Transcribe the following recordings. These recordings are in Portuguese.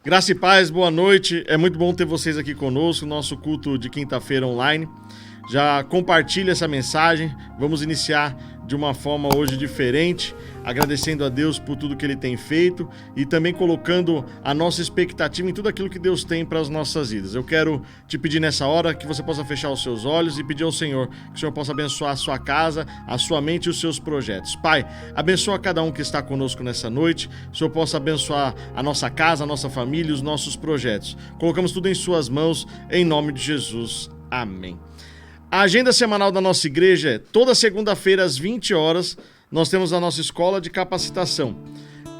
Graça e paz, boa noite. É muito bom ter vocês aqui conosco, nosso culto de quinta-feira online. Já compartilhe essa mensagem. Vamos iniciar de uma forma hoje diferente, agradecendo a Deus por tudo que Ele tem feito e também colocando a nossa expectativa em tudo aquilo que Deus tem para as nossas vidas. Eu quero te pedir nessa hora que você possa fechar os seus olhos e pedir ao Senhor que o Senhor possa abençoar a sua casa, a sua mente e os seus projetos. Pai, abençoa cada um que está conosco nessa noite, que o Senhor possa abençoar a nossa casa, a nossa família e os nossos projetos. Colocamos tudo em suas mãos, em nome de Jesus. Amém. A agenda semanal da nossa igreja é toda segunda-feira às 20 horas, nós temos a nossa escola de capacitação.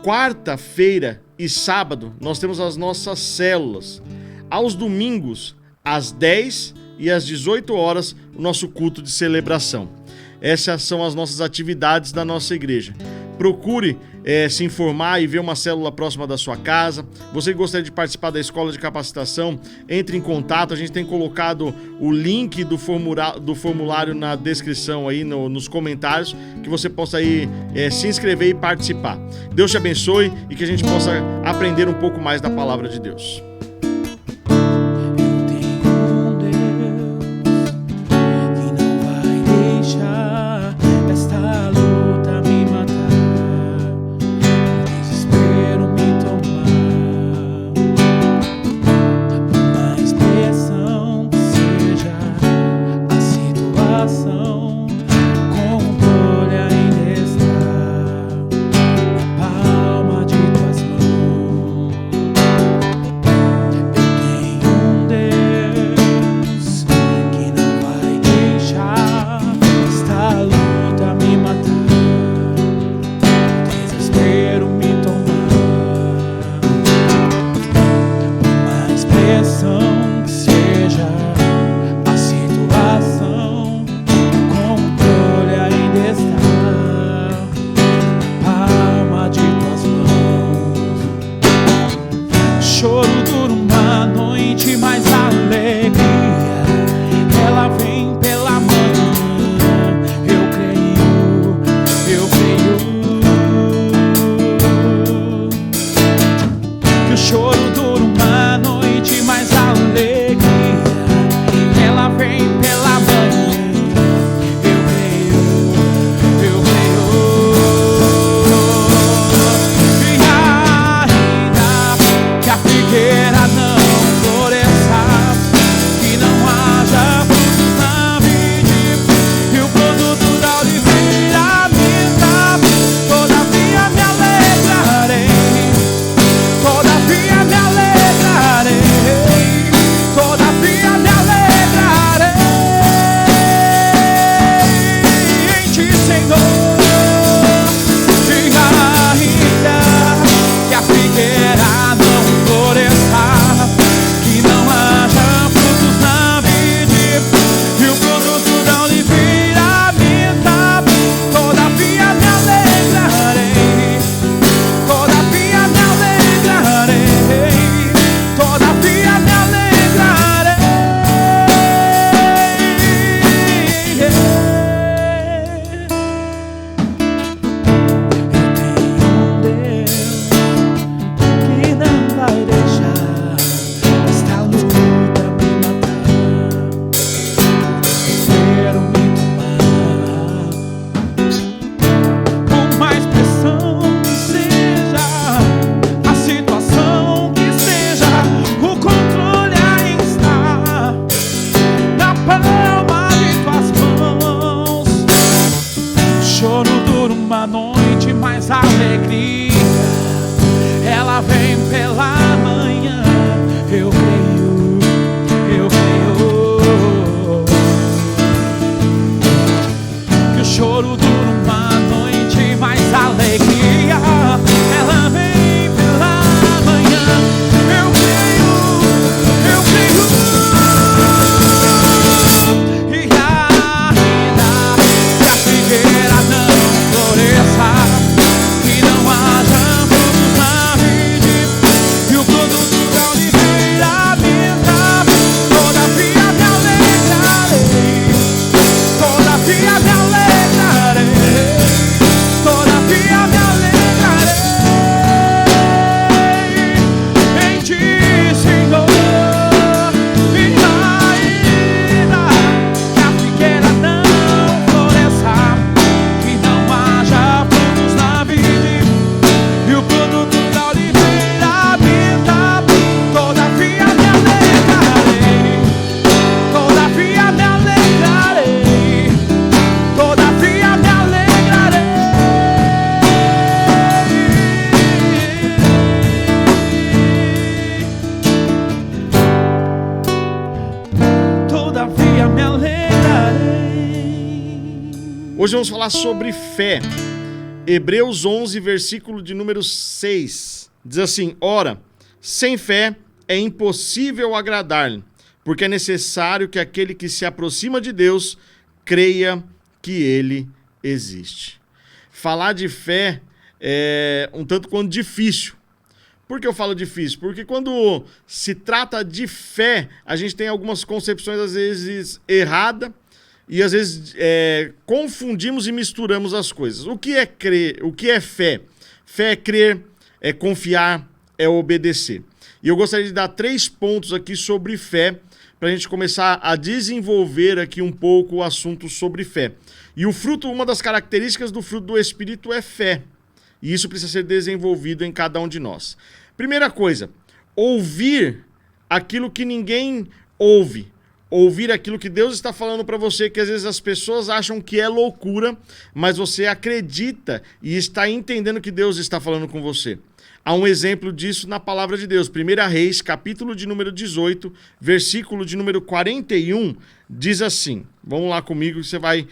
Quarta-feira e sábado, nós temos as nossas células. Aos domingos, às 10 e às 18 horas, o nosso culto de celebração. Essas são as nossas atividades da nossa igreja. Procure se informar e ver uma célula próxima da sua casa. Você que gostaria de participar da escola de capacitação, entre em contato. A gente tem colocado o link do formulário na descrição aí, nos comentários, que você possa aí se inscrever e participar. Deus te abençoe e que a gente possa aprender um pouco mais da palavra de Deus. Que não haja frutos na vida Hoje vamos falar sobre fé. Hebreus 11, versículo de número 6. Diz assim: ora, sem fé é impossível agradar-lhe, porque é necessário que aquele que se aproxima de Deus creia que ele existe. Falar de fé é um tanto quanto difícil. Por que eu falo difícil? Porque quando se trata de fé, a gente tem algumas concepções às vezes erradas e às vezes confundimos e misturamos as coisas. O que é crer? O que é fé? Fé é crer, é confiar, é obedecer. E eu gostaria de dar 3 pontos aqui sobre fé, para a gente começar a desenvolver aqui um pouco o assunto sobre fé. E o fruto, uma das características do fruto do Espírito é fé. E isso precisa ser desenvolvido em cada um de nós. Primeira coisa, ouvir aquilo que ninguém ouve. Ouvir aquilo que Deus está falando para você, que às vezes as pessoas acham que é loucura, mas você acredita e está entendendo que Deus está falando com você. Há um exemplo disso na palavra de Deus. 1 Reis, capítulo de número 18, versículo de número 41, diz assim. Vamos lá comigo que você vai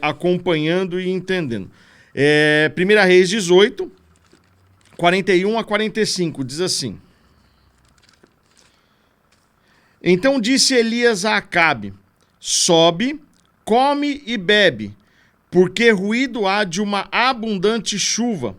acompanhando e entendendo. 1 Reis 18, 41 a 45, diz assim. Então disse Elias a Acabe: sobe, come e bebe, porque ruído há de uma abundante chuva.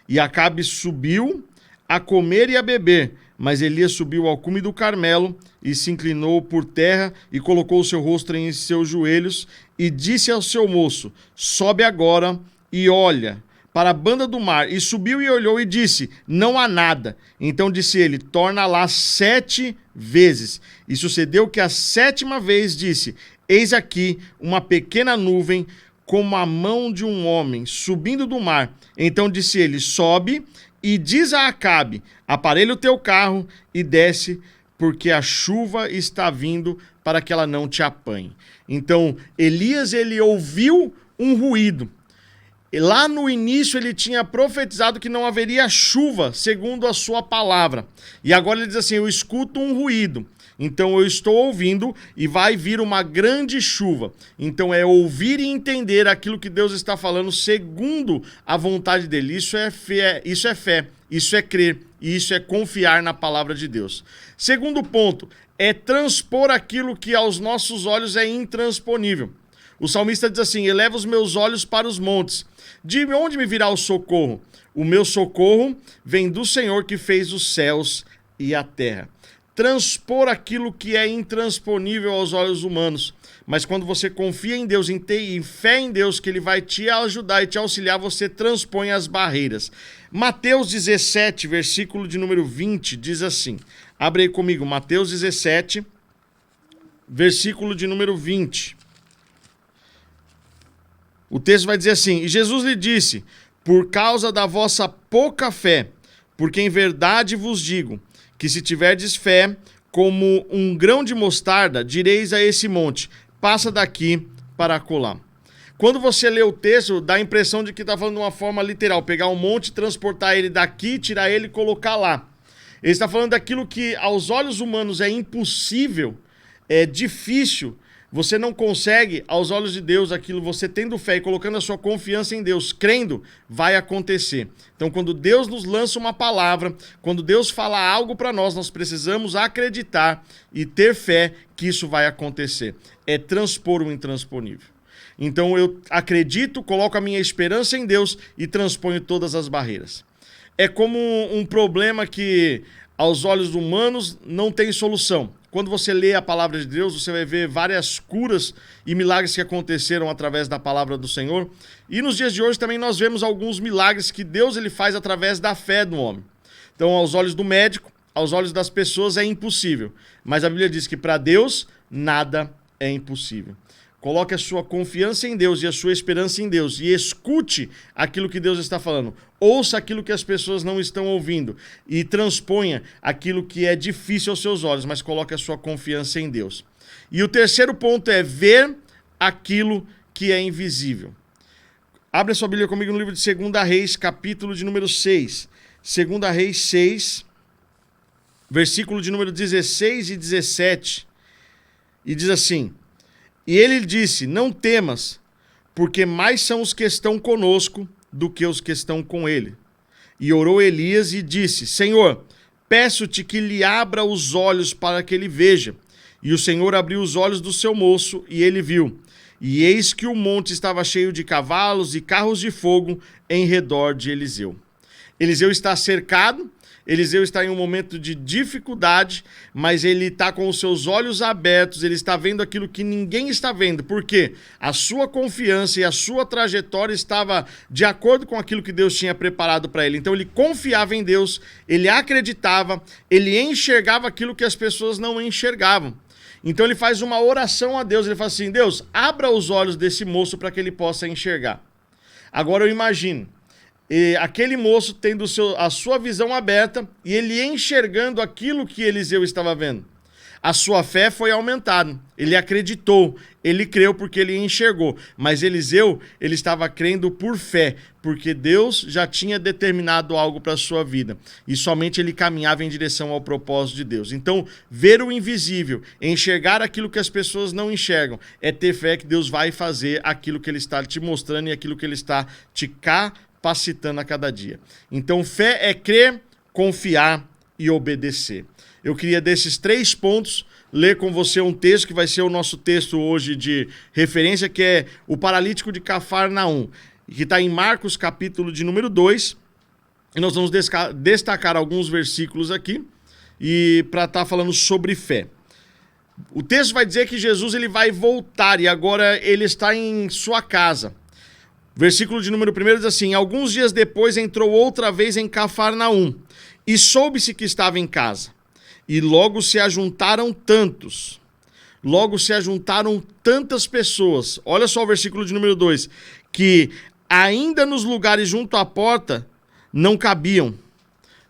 E Acabe subiu a comer e a beber, mas Elias subiu ao cume do Carmelo e se inclinou por terra e colocou o seu rosto em seus joelhos e disse ao seu moço: sobe agora e olha para a banda do mar. E subiu e olhou e disse: não há nada. Então disse ele: torna lá 7 vezes. E sucedeu que a 7ª vez disse: eis aqui uma pequena nuvem como a mão de um homem subindo do mar. Então disse ele: sobe e diz a Acabe: aparelha o teu carro e desce, porque a chuva está vindo para que ela não te apanhe. Então Elias, ele ouviu um ruído. Lá no início ele tinha profetizado que não haveria chuva, segundo a sua palavra. E agora ele diz assim: eu escuto um ruído. Então eu estou ouvindo e vai vir uma grande chuva. Então é ouvir e entender aquilo que Deus está falando segundo a vontade dele. Isso é fé, isso é crer e isso é confiar na palavra de Deus. Segundo ponto, é transpor aquilo que aos nossos olhos é intransponível. O salmista diz assim: eleva os meus olhos para os montes. De onde me virá o socorro? O meu socorro vem do Senhor que fez os céus e a terra. Transpor aquilo que é intransponível aos olhos humanos. Mas quando você confia em Deus, em fé em Deus, que Ele vai te ajudar e te auxiliar, você transpõe as barreiras. Mateus 17, versículo de número 20, diz assim. Abre aí comigo, Mateus 17, versículo de número 20. O texto vai dizer assim: e Jesus lhe disse: por causa da vossa pouca fé, porque em verdade vos digo, que se tiverdes fé, como um grão de mostarda, direis a esse monte: passa daqui para acolá. Quando você lê o texto, dá a impressão de que está falando de uma forma literal: pegar um monte, transportar ele daqui, tirar ele e colocar lá. Ele está falando daquilo que aos olhos humanos é impossível, é difícil. Você não consegue, aos olhos de Deus, aquilo, você tendo fé e colocando a sua confiança em Deus, crendo, vai acontecer. Então, quando Deus nos lança uma palavra, quando Deus fala algo para nós, nós precisamos acreditar e ter fé que isso vai acontecer. É transpor o intransponível. Então, eu acredito, coloco a minha esperança em Deus e transponho todas as barreiras. É como um problema que, aos olhos humanos, não tem solução. Quando você lê a palavra de Deus, você vai ver várias curas e milagres que aconteceram através da palavra do Senhor. E nos dias de hoje também nós vemos alguns milagres que Deus ele faz através da fé do homem. Então, aos olhos do médico, aos olhos das pessoas é impossível. Mas a Bíblia diz que para Deus nada é impossível. Coloque a sua confiança em Deus e a sua esperança em Deus e escute aquilo que Deus está falando. Ouça aquilo que as pessoas não estão ouvindo e transponha aquilo que é difícil aos seus olhos, mas coloque a sua confiança em Deus. E o terceiro ponto é ver aquilo que é invisível. Abre a sua Bíblia comigo no livro de 2 Reis, capítulo de número 6. 2 Reis 6, versículo de número 16 e 17. E diz assim: e ele disse: não temas, porque mais são os que estão conosco do que os que estão com ele. E orou Elias e disse: Senhor, peço-te que lhe abra os olhos para que ele veja. E o Senhor abriu os olhos do seu moço, e ele viu. E eis que o monte estava cheio de cavalos e carros de fogo em redor de Eliseu. Eliseu está cercado, Eliseu está em um momento de dificuldade, mas ele está com os seus olhos abertos, ele está vendo aquilo que ninguém está vendo, porque a sua confiança e a sua trajetória estava de acordo com aquilo que Deus tinha preparado para ele. Então ele confiava em Deus, ele acreditava, ele enxergava aquilo que as pessoas não enxergavam. Então ele faz uma oração a Deus, ele fala assim: Deus, abra os olhos desse moço para que ele possa enxergar. Agora eu imagino aquele moço tendo a sua visão aberta e ele enxergando aquilo que Eliseu estava vendo. A sua fé foi aumentada, ele acreditou, ele creu porque ele enxergou. Mas Eliseu, ele estava crendo por fé, porque Deus já tinha determinado algo para a sua vida. E somente ele caminhava em direção ao propósito de Deus. Então, ver o invisível, enxergar aquilo que as pessoas não enxergam, é ter fé que Deus vai fazer aquilo que ele está te mostrando e aquilo que ele está te capacitando a cada dia. Então, fé é crer, confiar e obedecer. Eu queria, desses 3 pontos, ler com você um texto que vai ser o nosso texto hoje de referência, que é o paralítico de Cafarnaum, que está em Marcos, capítulo de número 2. E nós vamos destacar alguns versículos aqui e para estar falando sobre fé. O texto vai dizer que Jesus ele vai voltar e agora ele está em sua casa. Versículo de número 1 diz assim: Alguns dias depois entrou outra vez em Cafarnaum e soube-se que estava em casa. E logo se ajuntaram tantas pessoas. Olha só o versículo de número 2. Que ainda nos lugares junto à porta não cabiam.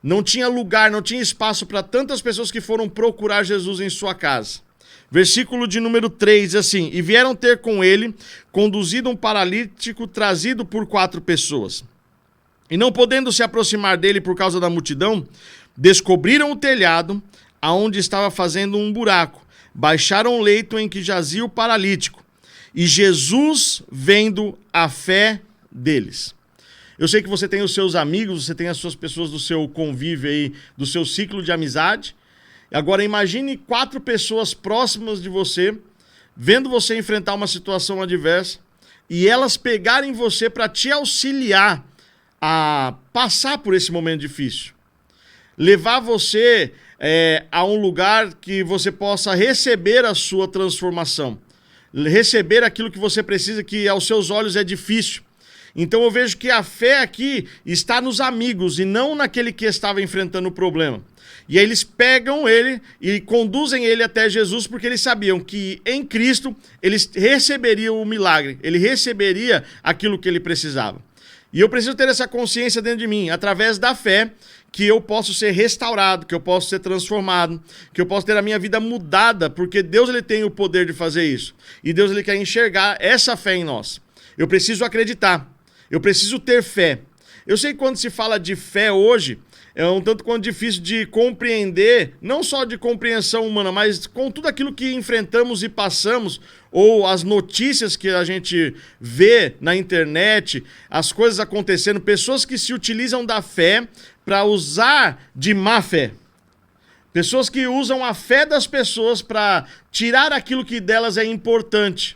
Não tinha lugar, não tinha espaço para tantas pessoas que foram procurar Jesus em sua casa. Versículo de número 3 diz assim: E vieram ter com ele, conduzido um paralítico trazido por 4 pessoas. E não podendo se aproximar dele por causa da multidão, descobriram o telhado, aonde estava fazendo um buraco. Baixaram o leito em que jazia o paralítico. E Jesus, vendo a fé deles. Eu sei que você tem os seus amigos, você tem as suas pessoas do seu convívio aí, do seu ciclo de amizade. Agora imagine 4 pessoas próximas de você, vendo você enfrentar uma situação adversa, e elas pegarem você para te auxiliar a passar por esse momento difícil. Levar você a um lugar que você possa receber a sua transformação. Receber aquilo que você precisa, que aos seus olhos é difícil. Então eu vejo que a fé aqui está nos amigos e não naquele que estava enfrentando o problema. E aí eles pegam ele e conduzem ele até Jesus, porque eles sabiam que em Cristo eles receberiam o milagre, ele receberia aquilo que ele precisava. E eu preciso ter essa consciência dentro de mim, através da fé, que eu posso ser restaurado, que eu posso ser transformado, que eu posso ter a minha vida mudada, porque Deus ele tem o poder de fazer isso. E Deus ele quer enxergar essa fé em nós. Eu preciso acreditar, eu preciso ter fé. Eu sei que quando se fala de fé hoje, é um tanto quanto difícil de compreender, não só de compreensão humana, mas com tudo aquilo que enfrentamos e passamos, ou as notícias que a gente vê na internet, as coisas acontecendo, pessoas que se utilizam da fé para usar de má fé. Pessoas que usam a fé das pessoas para tirar aquilo que delas é importante.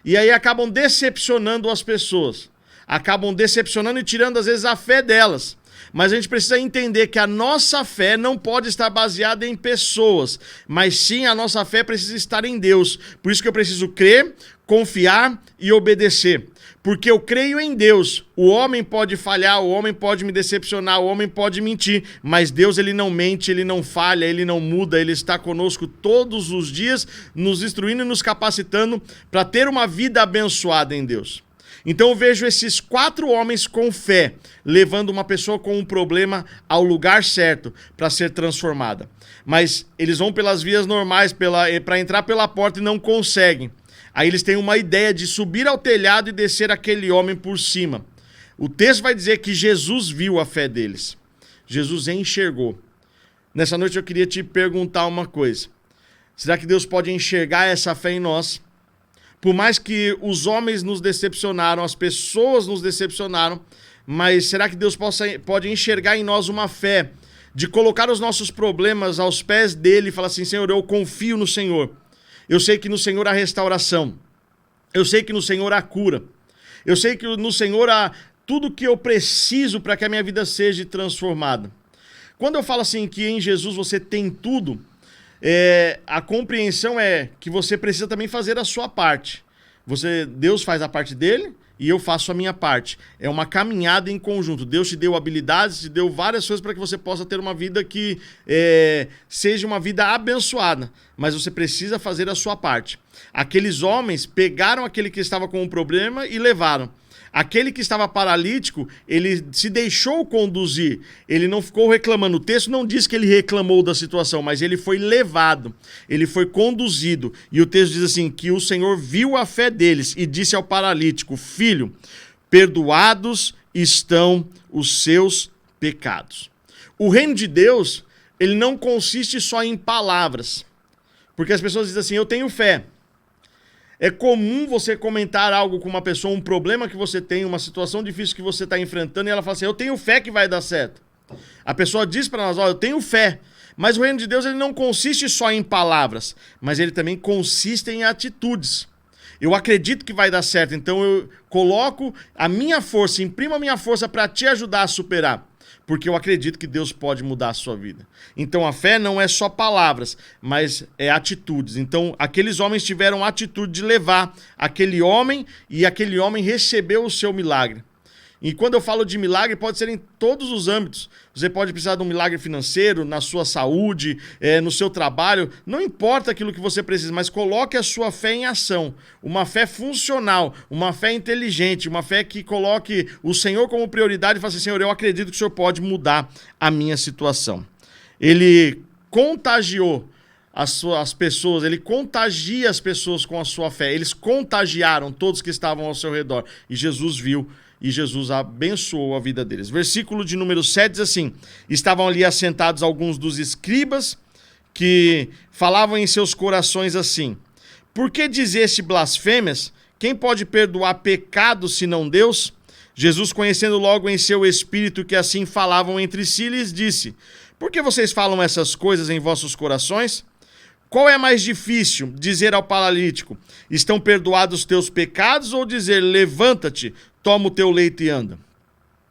E aí acabam decepcionando as pessoas. Acabam decepcionando e tirando, às vezes, a fé delas. Mas a gente precisa entender que a nossa fé não pode estar baseada em pessoas, mas sim a nossa fé precisa estar em Deus. Por isso que eu preciso crer, confiar e obedecer. Porque eu creio em Deus. O homem pode falhar, o homem pode me decepcionar, o homem pode mentir, mas Deus ele não mente, ele não falha, ele não muda, ele está conosco todos os dias, nos instruindo e nos capacitando para ter uma vida abençoada em Deus. Então eu vejo esses 4 homens com fé, levando uma pessoa com um problema ao lugar certo para ser transformada. Mas eles vão pelas vias normais para entrar pela porta e não conseguem. Aí eles têm uma ideia de subir ao telhado e descer aquele homem por cima. O texto vai dizer que Jesus viu a fé deles. Jesus enxergou. Nessa noite eu queria te perguntar uma coisa. Será que Deus pode enxergar essa fé em nós? Por mais que os homens nos decepcionaram, as pessoas nos decepcionaram, mas será que Deus pode enxergar em nós uma fé de colocar os nossos problemas aos pés dele e falar assim: Senhor, eu confio no Senhor. Eu sei que no Senhor há restauração. Eu sei que no Senhor há cura. Eu sei que no Senhor há tudo que eu preciso para que a minha vida seja transformada. Quando eu falo assim que em Jesus você tem tudo, a compreensão é que você precisa também fazer a sua parte. Deus faz a parte dele e eu faço a minha parte. É uma caminhada em conjunto. Deus te deu habilidades, te deu várias coisas para que você possa ter uma vida que seja uma vida abençoada. Mas você precisa fazer a sua parte. Aqueles homens pegaram aquele que estava com um problema e levaram. Aquele que estava paralítico, ele se deixou conduzir, ele não ficou reclamando. O texto não diz que ele reclamou da situação, mas ele foi levado, ele foi conduzido. E o texto diz assim, que o Senhor viu a fé deles e disse ao paralítico: filho, perdoados estão os seus pecados. O reino de Deus, ele não consiste só em palavras, porque as pessoas dizem assim: eu tenho fé. É comum você comentar algo com uma pessoa, um problema que você tem, uma situação difícil que você está enfrentando, e ela fala assim: eu tenho fé que vai dar certo. A pessoa diz para nós: eu tenho fé. Mas o reino de Deus, ele não consiste só em palavras, mas ele também consiste em atitudes. Eu acredito que vai dar certo, então eu coloco a minha força, imprimo a minha força para te ajudar a superar. Porque eu acredito que Deus pode mudar a sua vida. Então a fé não é só palavras, mas é atitudes. Então aqueles homens tiveram a atitude de levar aquele homem e aquele homem recebeu o seu milagre. E quando eu falo de milagre, pode ser em todos os âmbitos. Você pode precisar de um milagre financeiro, na sua saúde, no seu trabalho. Não importa aquilo que você precisa, mas coloque a sua fé em ação. Uma fé funcional, uma fé inteligente, uma fé que coloque o Senhor como prioridade e fale assim: Senhor, eu acredito que o Senhor pode mudar a minha situação. Ele contagiou as pessoas, ele contagia as pessoas com a sua fé. Eles contagiaram todos que estavam ao seu redor. E Jesus viu. E Jesus abençoou a vida deles. Versículo de número 7 diz assim: estavam ali assentados alguns dos escribas que falavam em seus corações assim: por que dizeste blasfêmias? Quem pode perdoar pecados senão Deus? Jesus, conhecendo logo em seu espírito que assim falavam entre si, lhes disse: por que vocês falam essas coisas em vossos corações? Qual é mais difícil, dizer ao paralítico: estão perdoados os teus pecados, ou dizer: levanta-te, toma o teu leito e anda?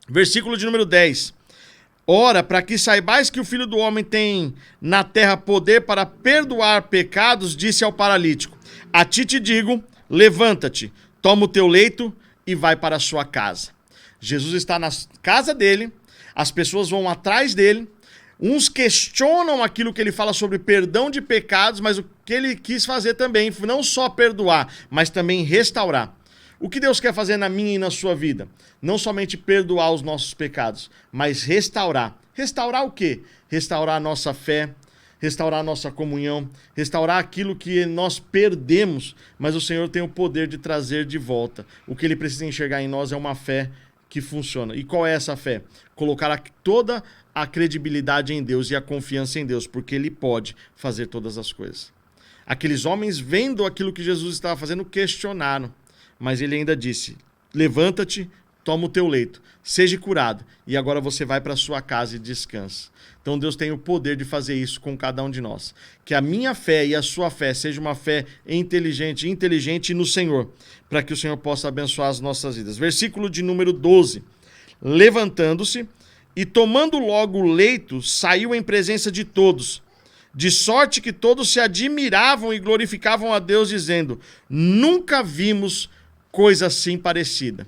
Versículo de número 10. Ora, para que saibais que o Filho do Homem tem na terra poder para perdoar pecados, disse ao paralítico: a ti te digo, levanta-te, toma o teu leito e vai para a sua casa. Jesus está na casa dele, as pessoas vão atrás dele, uns questionam aquilo que ele fala sobre perdão de pecados, mas o que ele quis fazer também, não só perdoar, mas também restaurar. O que Deus quer fazer na minha e na sua vida? Não somente perdoar os nossos pecados, mas restaurar. Restaurar o quê? Restaurar a nossa fé, restaurar a nossa comunhão, restaurar aquilo que nós perdemos, mas o Senhor tem o poder de trazer de volta. O que ele precisa enxergar em nós é uma fé que funciona. E qual é essa fé? Colocar toda a credibilidade em Deus e a confiança em Deus, porque ele pode fazer todas as coisas. Aqueles homens, vendo aquilo que Jesus estava fazendo, questionaram. Mas ele ainda disse: levanta-te, toma o teu leito, seja curado, e agora você vai para a sua casa e descansa. Então Deus tem o poder de fazer isso com cada um de nós. Que a minha fé e a sua fé seja uma fé inteligente no Senhor, para que o Senhor possa abençoar as nossas vidas. Versículo de número 12. Levantando-se e tomando logo o leito, saiu em presença de todos, de sorte que todos se admiravam e glorificavam a Deus, dizendo: nunca vimos coisa assim parecida.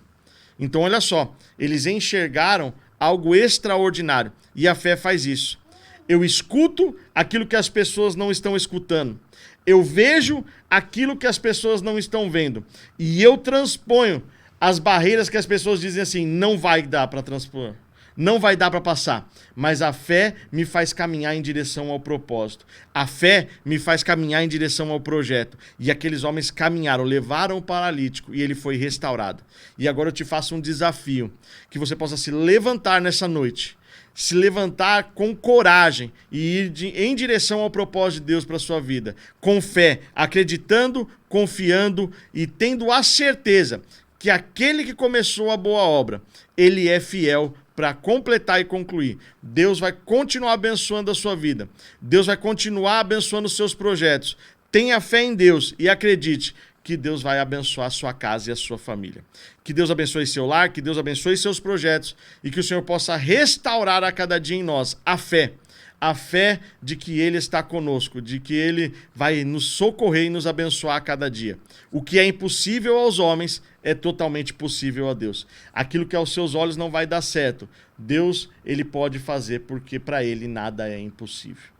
Então olha só, eles enxergaram algo extraordinário, e a fé faz isso. Eu escuto aquilo que as pessoas não estão escutando, eu vejo aquilo que as pessoas não estão vendo, e eu transponho as barreiras que as pessoas dizem assim: não vai dar para transpor, não vai dar para passar. Mas a fé me faz caminhar em direção ao propósito. A fé me faz caminhar em direção ao projeto. E aqueles homens caminharam, levaram o paralítico e ele foi restaurado. E agora eu te faço um desafio, que você possa se levantar nessa noite, se levantar com coragem e ir em direção ao propósito de Deus para a sua vida. Com fé, acreditando, confiando e tendo a certeza que aquele que começou a boa obra, ele é fiel para completar e concluir. Deus vai continuar abençoando a sua vida. Deus vai continuar abençoando os seus projetos. Tenha fé em Deus e acredite que Deus vai abençoar a sua casa e a sua família. Que Deus abençoe seu lar, que Deus abençoe seus projetos e que o Senhor possa restaurar a cada dia em nós a fé de que Ele está conosco, de que Ele vai nos socorrer e nos abençoar a cada dia. O que é impossível aos homens é totalmente possível a Deus. Aquilo que aos seus olhos não vai dar certo, Deus, Ele pode fazer, porque para Ele nada é impossível.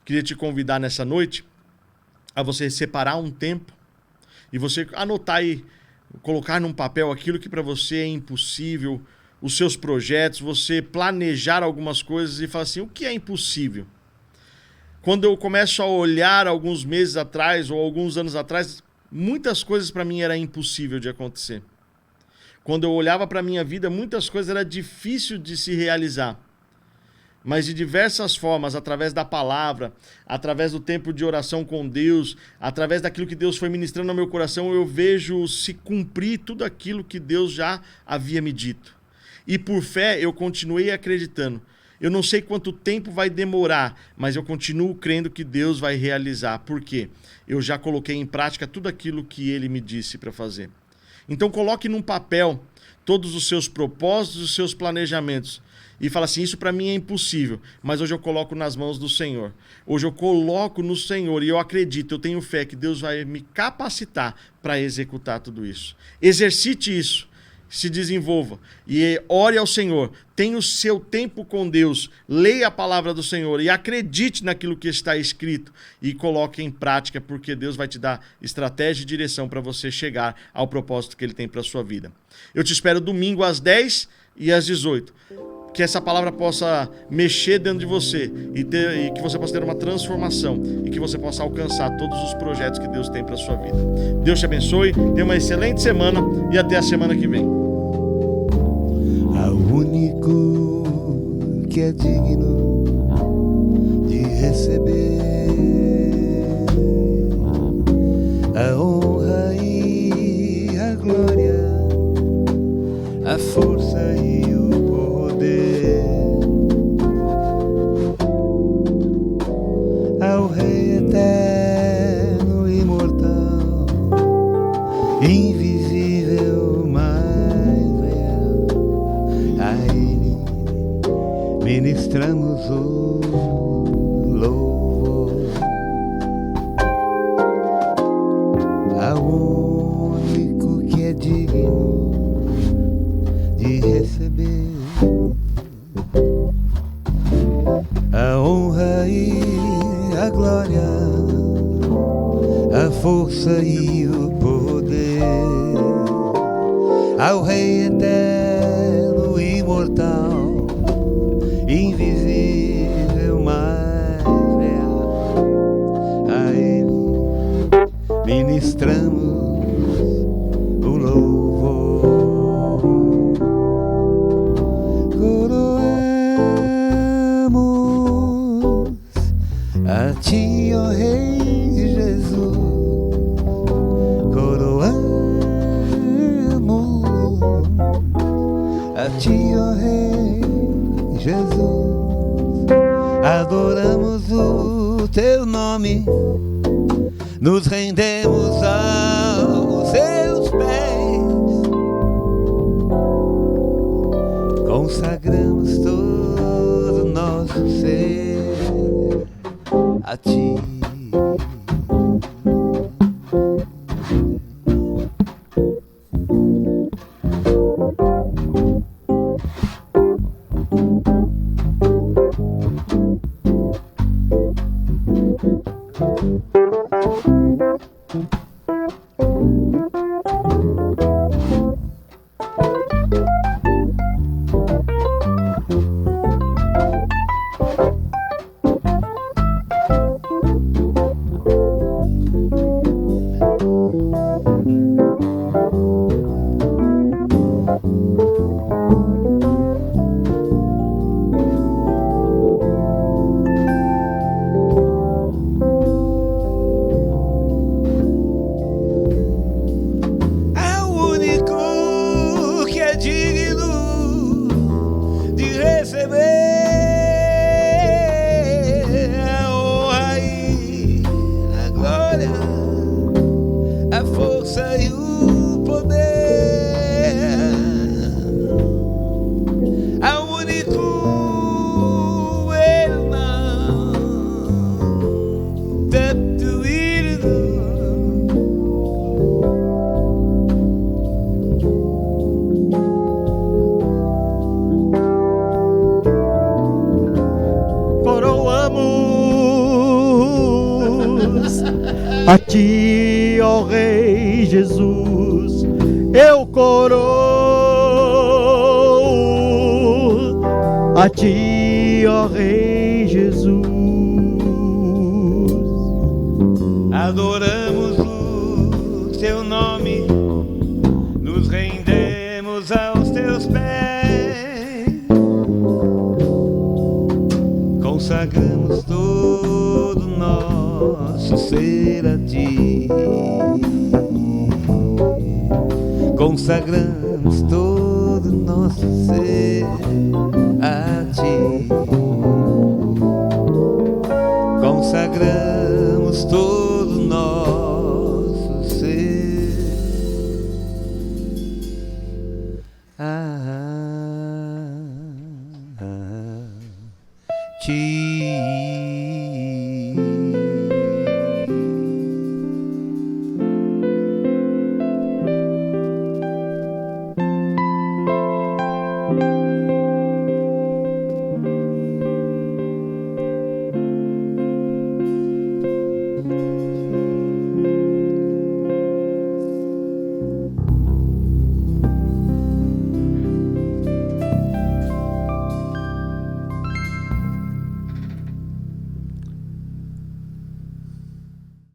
Queria te convidar nessa noite a você separar um tempo e você anotar aí, colocar num papel aquilo que para você é impossível, os seus projetos, você planejar algumas coisas e falar assim, o que é impossível? Quando eu começo a olhar alguns meses atrás ou alguns anos atrás, muitas coisas para mim era impossível de acontecer. Quando eu olhava para a minha vida, muitas coisas era difícil de se realizar. Mas de diversas formas, através da palavra, através do tempo de oração com Deus, através daquilo que Deus foi ministrando no meu coração, eu vejo se cumprir tudo aquilo que Deus já havia me dito. E por fé eu continuei acreditando. Eu não sei quanto tempo vai demorar, mas eu continuo crendo que Deus vai realizar. Por quê? Eu já coloquei em prática tudo aquilo que Ele me disse para fazer. Então coloque num papel todos os seus propósitos, os seus planejamentos. E fala assim, isso para mim é impossível, mas hoje eu coloco nas mãos do Senhor. Hoje eu coloco no Senhor e eu acredito, eu tenho fé que Deus vai me capacitar para executar tudo isso. Exercite isso. Se desenvolva e ore ao Senhor, tenha o seu tempo com Deus, leia a palavra do Senhor e acredite naquilo que está escrito e coloque em prática, porque Deus vai te dar estratégia e direção para você chegar ao propósito que Ele tem para a sua vida. Eu te espero domingo às 10 e às 18. Que essa palavra possa mexer dentro de você e que você possa ter uma transformação e que você possa alcançar todos os projetos que Deus tem para a sua vida. Deus te abençoe, tenha uma excelente semana e até a semana que vem. Ao único que é digno de receber a honra e a glória, a força e o ao Rei eterno, imortal, invisível, mais real, a Ele ministramos o louvor. Ao único que é digno de receber a honra e a glória, a força e o poder, ao Rei eterno, imortal, invisível, mais real, a Ele ministramos o louvor. A ti, ó Rei Jesus, coroamos. A ti, ó Rei Jesus, adoramos o teu nome, nos rendemos aos seus pés, consagramos todo o nosso ser a ti. A ti, ó Rei Jesus, eu coroo. A ti, ó Rei Jesus, adoramos o teu nome, nos rendemos aos teus pés, consagramos todo nosso ser a ti, consagramos todo nosso ser a ti, consagramos todo nosso ser a ti.